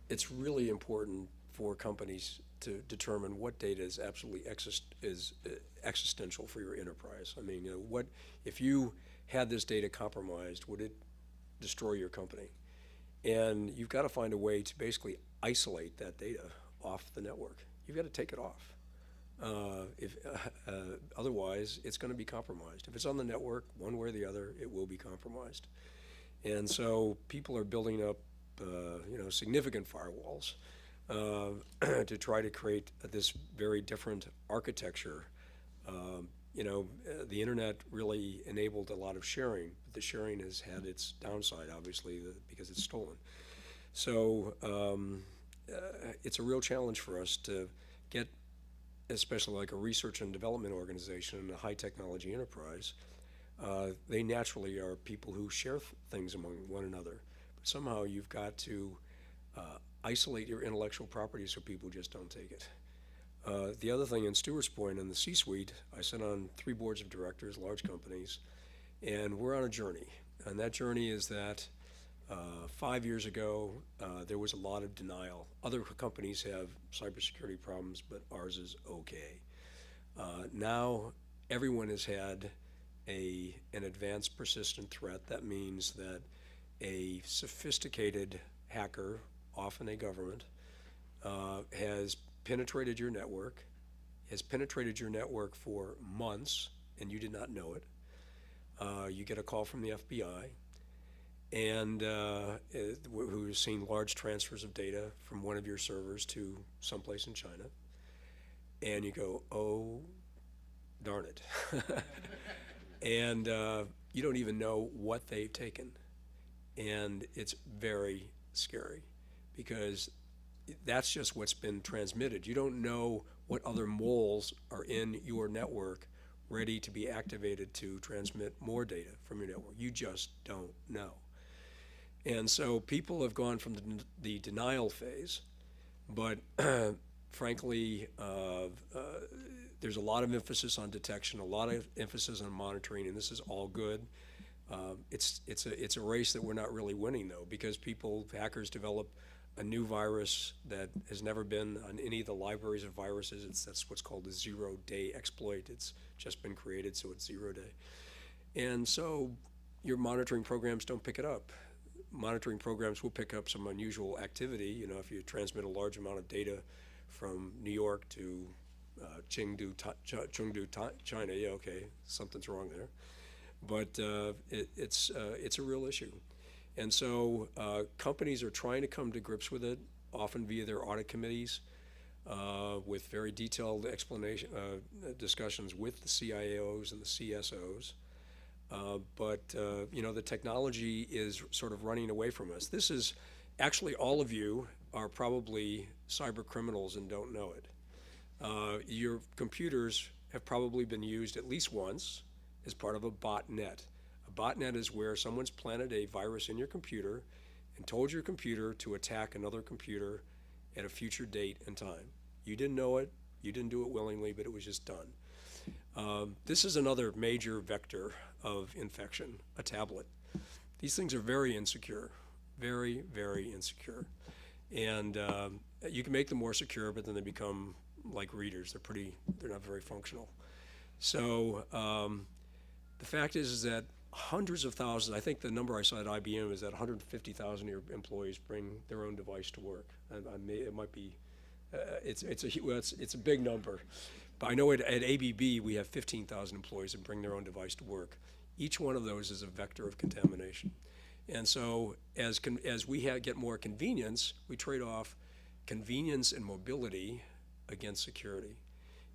it's really important for companies to determine what data is absolutely existential for your enterprise. I mean, what if you had this data compromised, would it destroy your company? And you've got to find a way to basically isolate that data off the network. You've got to take it off. If Otherwise, it's going to be compromised. If it's on the network, one way or the other, it will be compromised. And so people are building up, significant firewalls to try to create this very different architecture. The internet really enabled a lot of sharing, but the sharing has had its downside, obviously, because it's stolen. So it's a real challenge for us to get, especially like a research and development organization and a high technology enterprise. They naturally are people who share things among one another. But somehow you've got to isolate your intellectual property so people just don't take it. The other thing in Stewart's Point, in the C-suite, I sit on 3 boards of directors, large companies, and we're on a journey. And that journey is that 5 years ago, there was a lot of denial. Other companies have cybersecurity problems, but ours is okay. Now, everyone has had an advanced persistent threat. That means that a sophisticated hacker, often a government, has penetrated your network, for months, and you did not know it. You get a call from the FBI, and who's seen large transfers of data from one of your servers to someplace in China, and you go, oh, darn it. And you don't even know what they've taken. And it's very scary because that's just what's been transmitted. You don't know what other moles are in your network ready to be activated to transmit more data from your network. You just don't know. And so people have gone from the denial phase, but frankly, there's a lot of emphasis on detection, a lot of emphasis on monitoring, and this is all good. It's a race that we're not really winning, though, because hackers develop a new virus that has never been on any of the libraries of viruses. That's what's called a zero-day exploit. It's just been created, so it's 0 day. And so your monitoring programs don't pick it up. Monitoring programs will pick up some unusual activity. If you transmit a large amount of data from New York to Chengdu, China, yeah, okay, something's wrong there. But it's a real issue. And so companies are trying to come to grips with it, often via their audit committees, with very detailed discussions with the CIOs and the CSOs. But the technology is sort of running away from us. This is actually, all of you are probably cyber criminals and don't know it. Your computers have probably been used at least once as part of a botnet. A botnet is where someone's planted a virus in your computer and told your computer to attack another computer at a future date and time. You didn't know it, you didn't do it willingly, but it was just done. This is another major vector of infection, a tablet. These things are very insecure, very, very insecure. And you can make them more secure, but then they become like readers. They're not very functional. So the fact is that hundreds of thousands, I think the number I saw at IBM is that 150,000 of your employees bring their own device to work. It might be, it's a big number. But I know at ABB we have 15,000 employees that bring their own device to work. Each one of those is a vector of contamination. And so as we get more convenience, we trade off convenience and mobility against security.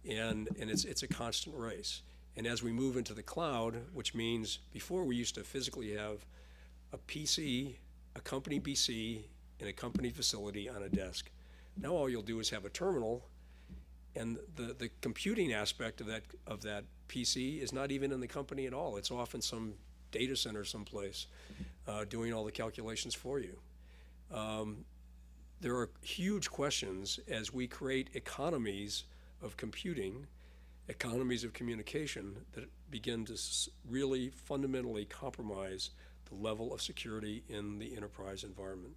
And it's a constant race. And as we move into the cloud, which means before we used to physically have a PC, a company PC, and a company facility on a desk. Now all you'll do is have a terminal, and the computing aspect of that PC is not even in the company at all. It's off in some data center someplace doing all the calculations for you. There are huge questions as we create economies of computing, economies of communication that begin to really fundamentally compromise the level of security in the enterprise environment.